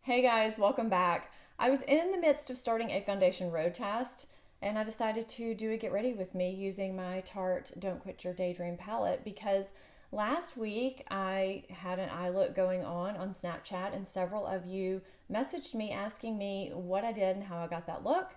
Hey guys, welcome back. I was in the midst of starting a foundation road test and I decided to do a get ready with me using my Tarte Don't Quit Your Daydream palette because last week I had an eye look going on Snapchat and several of you messaged me asking me what I did and how I got that look.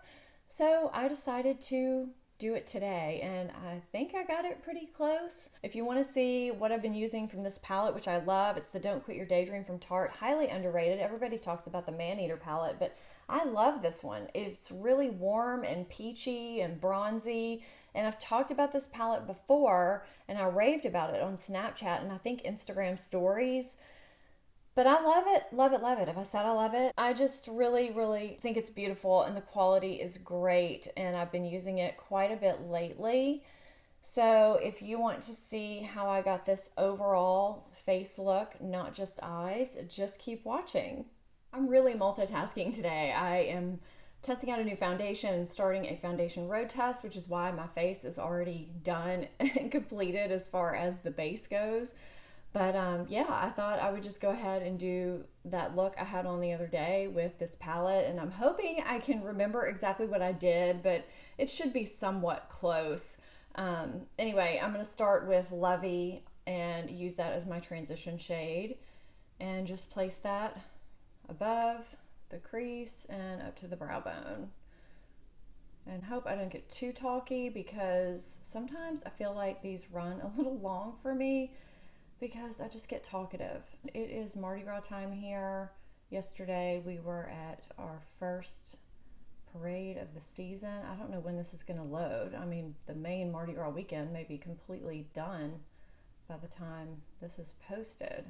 So I decided to do it today and I think I got it pretty close. If you want to see what I've been using from this palette, which I love, it's the Don't Quit Your Daydream from Tarte. Highly underrated. Everybody talks about the Man-Eater palette, but I love this one. It's really warm and peachy and bronzy, and I've talked about this palette before and I raved about it on Snapchat and I think Instagram stories. But I love it, love it, love it. If I said I love it, I just really, really think it's beautiful and the quality is great. And I've been using it quite a bit lately. So if you want to see how I got this overall face look, not just eyes, just keep watching. I'm really multitasking today. I am testing out a new foundation and starting a foundation road test, which is why my face is already done and completed as far as the base goes. But yeah, I thought I would just go ahead and do that look I had on the other day with this palette. And I'm hoping I can remember exactly what I did, but it should be somewhat close. Anyway, I'm going to start with Lovey and use that as my transition shade. And just place that above the crease and up to the brow bone. And hope I don't get too talky because sometimes I feel like these run a little long for me because I just get talkative. It is Mardi Gras time here. Yesterday we were at our first parade of the season. I don't know when this is gonna load. I mean, the main Mardi Gras weekend may be completely done by the time this is posted.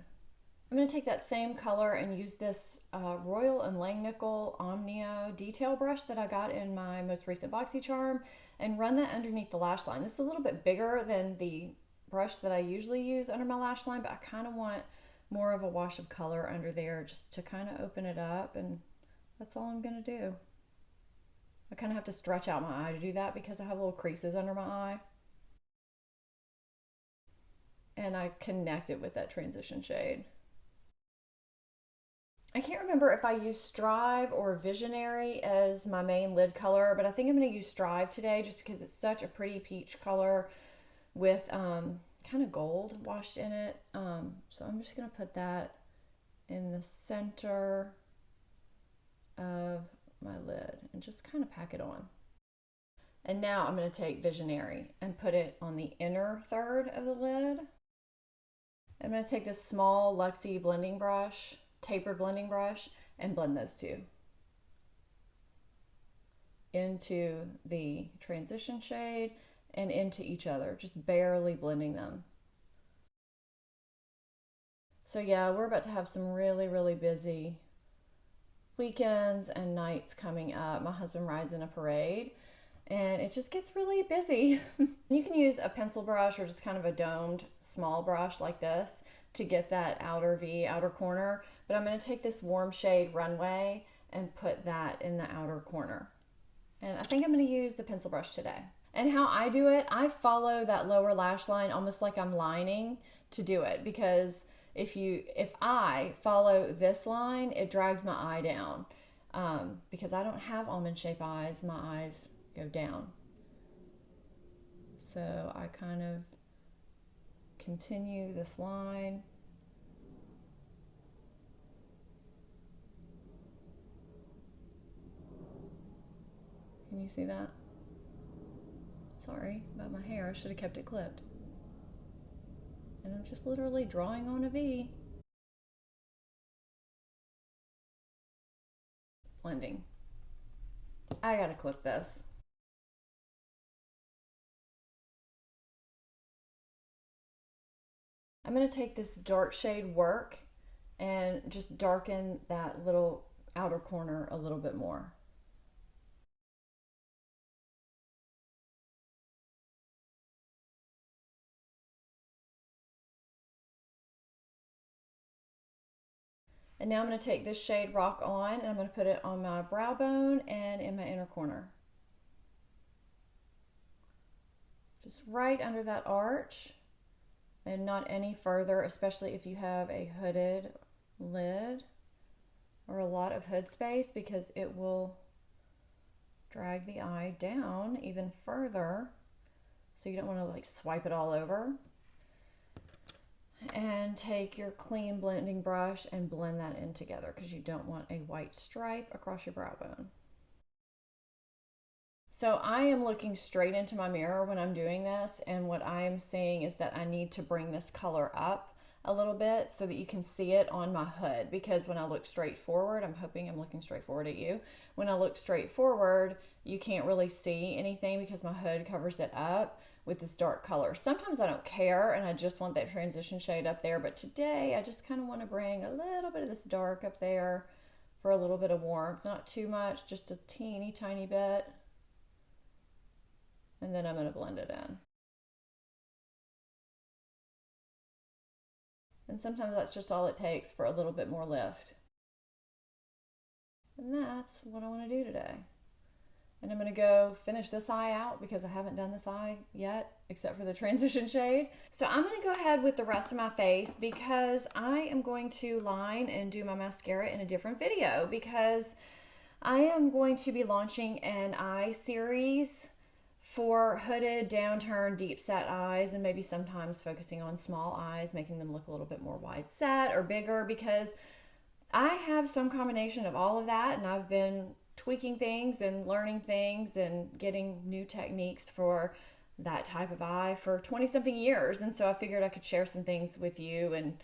I'm gonna take that same color and use this Royal and Langnickel Omnia detail brush that I got in my most recent BoxyCharm and run that underneath the lash line. This is a little bit bigger than the brush that I usually use under my lash line, but I kind of want more of a wash of color under there just to kind of open it up, and that's all I'm gonna do. I kind of have to stretch out my eye to do that because I have little creases under my eye. And I connect it with that transition shade. I can't remember if I used Strive or Visionary as my main lid color, but I think I'm going to use Strive today just because it's such a pretty peach color with kind of gold washed in it. So I'm just going to put that in the center of my lid and just kind of pack it on. And now I'm going to take Visionary and put it on the inner third of the lid. I'm going to take this small Luxie blending brush, tapered blending brush, and blend those two into the transition shade and into each other, just barely blending them. So yeah, we're about to have some really, really busy weekends and nights coming up. My husband rides in a parade and it just gets really busy. You can use a pencil brush or just kind of a domed small brush like this to get that outer V, outer corner. But I'm going to take this warm shade Runway and put that in the outer corner. And I think I'm going to use the pencil brush today. And how I do it, I follow that lower lash line almost like I'm lining to do it, because if I follow this line, it drags my eye down. Because I don't have almond shape eyes, my eyes go down. So I kind of continue this line. Can you see that? Sorry about my hair, I should have kept it clipped. And I'm just literally drawing on a V. Blending. I gotta clip this. I'm gonna take this dark shade Work and just darken that little outer corner a little bit more. And now I'm going to take this shade Rock On and I'm going to put it on my brow bone and in my inner corner. Just right under that arch. and not any further, especially if you have a hooded lid or a lot of hood space, because it will drag the eye down even further. So you don't want to like swipe it all over. And take your clean blending brush and blend that in together, because you don't want a white stripe across your brow bone. So I am looking straight into my mirror when I'm doing this, and what I am seeing is that I need to bring this color up a little bit so that you can see it on my hood, because when I look straight forward, I'm hoping I'm looking straight forward at you. When I look straight forward, you can't really see anything because my hood covers it up with this dark color. Sometimes I don't care and I just want that transition shade up there, but today I just kind of want to bring a little bit of this dark up there for a little bit of warmth. Not too much, just a teeny tiny bit. And then I'm going to blend it in. And sometimes that's just all it takes for a little bit more lift. And that's what I want to do today. And I'm going to go finish this eye out because I haven't done this eye yet, except for the transition shade. So I'm going to go ahead with the rest of my face because I am going to line and do my mascara in a different video, because I am going to be launching an eye series for hooded, downturned, deep set eyes, and maybe sometimes focusing on small eyes, making them look a little bit more wide set or bigger, because I have some combination of all of that, and I've been tweaking things and learning things and getting new techniques for that type of eye for 20-something years. And so I figured I could share some things with you and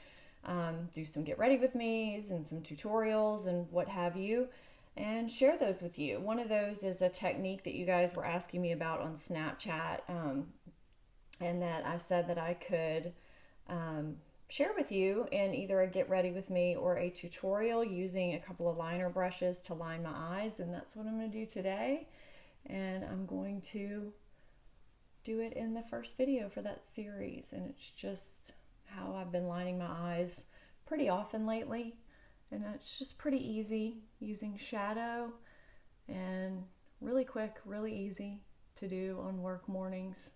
do some get ready with me's and some tutorials and what have you, and share those with you. One of those is a technique that you guys were asking me about on Snapchat, and that I said that I could share with you in either a get ready with me or a tutorial using a couple of liner brushes to line my eyes. And that's what I'm going to do today. And I'm going to do it in the first video for that series. And it's just how I've been lining my eyes pretty often lately. And it's just pretty easy using shadow, and really quick, really easy to do on work mornings.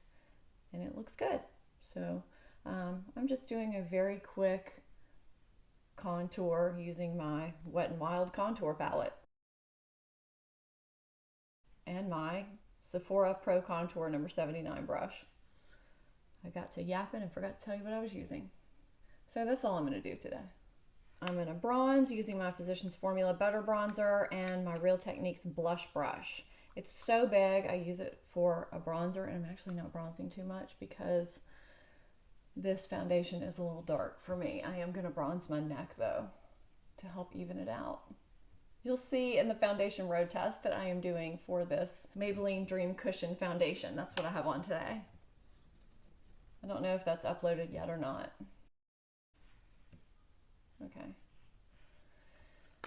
And it looks good. So I'm just doing a very quick contour using my Wet n Wild contour palette and my Sephora Pro Contour number 79 brush. I got to yapping and forgot to tell you what I was using. So that's all I'm going to do today. I'm going to bronze using my Physicians Formula Butter Bronzer and my Real Techniques blush brush. It's so big, I use it for a bronzer, and I'm actually not bronzing too much because this foundation is a little dark for me. I am going to bronze my neck though to help even it out. You'll see in the foundation road test that I am doing for this Maybelline Dream Cushion foundation. That's what I have on today. I don't know if that's uploaded yet or not. Okay.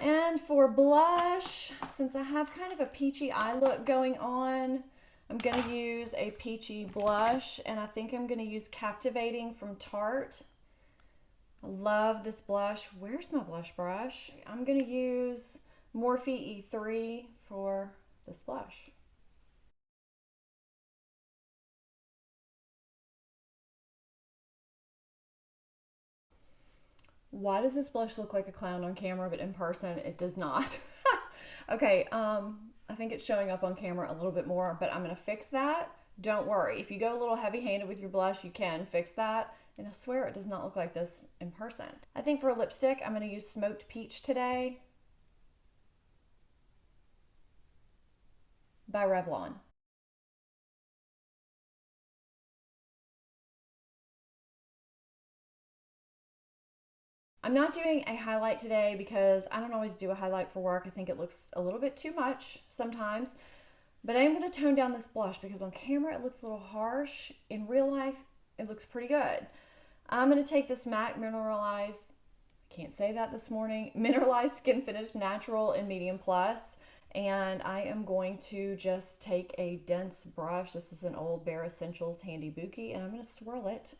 And for blush, since I have kind of a peachy eye look going on, I'm going to use a peachy blush, and I think I'm going to use Captivating from Tarte. I love this blush. Where's my blush brush? I'm going to use Morphe E3 for this blush. Why does this blush look like a clown on camera, but in person it does not? Okay, I think it's showing up on camera a little bit more, but I'm going to fix that. Don't worry. If you go a little heavy-handed with your blush, you can fix that. And I swear it does not look like this in person. I think for a lipstick, I'm going to use Smoked Peach today by Revlon. I'm not doing a highlight today because I don't always do a highlight for work. I think it looks a little bit too much sometimes. But I am going to tone down this blush because on camera it looks a little harsh. In real life, it looks pretty good. I'm going to take this MAC Mineralized, can't say that this morning, Mineralized Skin Finish Natural in Medium Plus. And I am going to just take a dense brush. This is an old Bare Essentials Handy Buki, and I'm going to swirl it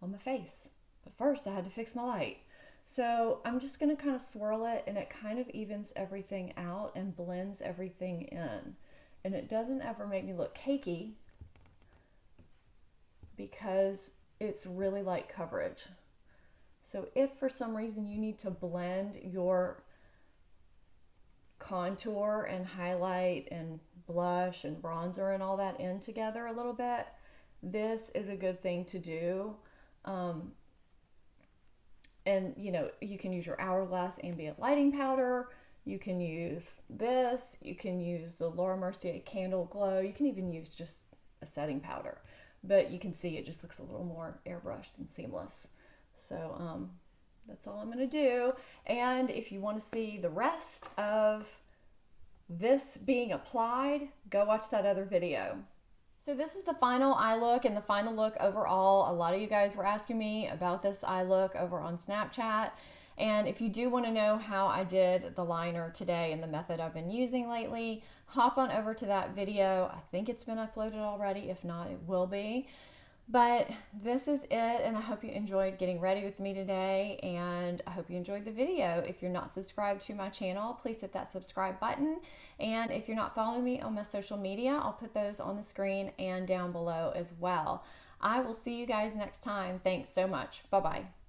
on my face. But first I had to fix my light. So I'm just going to kind of swirl it, and it kind of evens everything out and blends everything in. And it doesn't ever make me look cakey because it's really light coverage. So if for some reason you need to blend your contour and highlight and blush and bronzer and all that in together a little bit, this is a good thing to do. And you know, you can use your Hourglass ambient lighting powder, you can use this, you can use the Laura Mercier Candle Glow, you can even use just a setting powder, but you can see it just looks a little more airbrushed and seamless. So that's all I'm gonna do. And if you want to see the rest of this being applied, go watch that other video. So this is the final eye look and the final look overall. A lot of you guys were asking me about this eye look over on Snapchat. And if you do want to know how I did the liner today and the method I've been using lately, hop on over to that video. I think it's been uploaded already. If not, it will be. But this is it, and I hope you enjoyed getting ready with me today, and I hope you enjoyed the video. If you're not subscribed to my channel, please hit that subscribe button. And if you're not following me on my social media, I'll put those on the screen and down below as well. I will see you guys next time. Thanks so much. Bye-bye.